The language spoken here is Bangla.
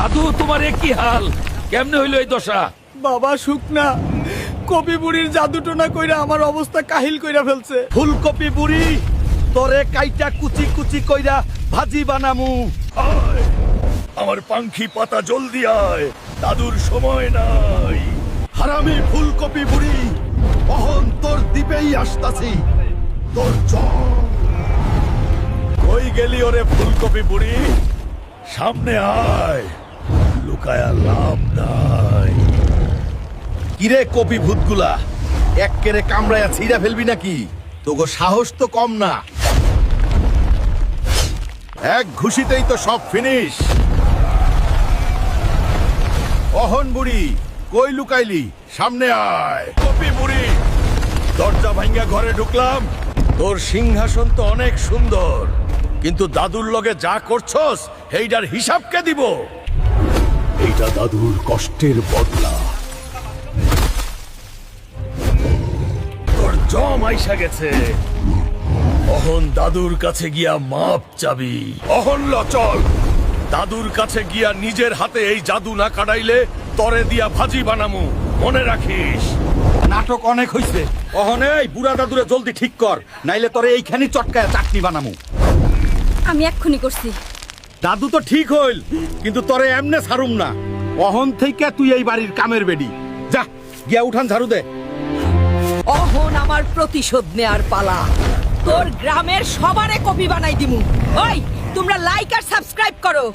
দাদু তোমার কি হাল? কেমনে হইলো এই দশা? বাবা শুকনা কপি বুড়ির জাদুটোনা কইরা আমার অবস্থা কাহিল কইরা ফেলছে। ফুলকপি বুড়ি তোরে কাইটা কুচি কুচি কইরা ভাজি বানামু। আয়, আমার পাঙ্খি পাতা জলদি আয়, দাদুর সময় নাই। হারামি ফুলকপি বুড়ি অহন তোর দ্বীপেই আসতাছি। তোর কই গেলি ওরে ফুলকপি বুড়ি? সামনে আয়, লুকায়া লাভ নাই। কিরে কপি ভূতগুলা এককেরে কামড়ায়া ছিঁড়া ফেলবি নাকি? তোগো সাহস তো কম না। এক ঘুষিতেই তো সব ফিনিশ। অহন বুড়ি কই লুকাইলি? সামনে আয়। কপি বুড়ি, দরজা ভাঙ্গা ঘরে ঢুকলাম। তোর সিংহাসন তো অনেক সুন্দর, কিন্তু দাদুর লগে যা করছস এইটার হিসাব কে দিব? এইটা দাদুর কষ্টের বদলা। তোর জম আইসা গেছে, অহন দাদুর কাছে গিয়া মাপ চাবি। অহন ল চল, দাদুর কাছে গিয়া নিজের হাতে এই জাদু না কাটাইলে তরে দিয়া ভাজি বানামু, মনে রাখিস। নাটক অনেক হইছে। অহনে এই বুড়া দাদুরে জলদি ঠিক কর, নাইলে তোরে এইখানি চটকায়া চাটনি বানামু। আমি এক্ষুনি করছি। দাদু তো ঠিক হইল, কিন্তু তোরে এমনে ছাড়ুম না। অহন থেকে তুই এই বাড়ির কামের বেডি। যা গিয়া উঠান ঝাড়ু দে। অহন আমার প্রতিশোধ নেয়ার পালা। তোর গ্রামের সবারে কপি বানাই দিমু। ওই তোমরা লাইক আর সাবস্ক্রাইব করো।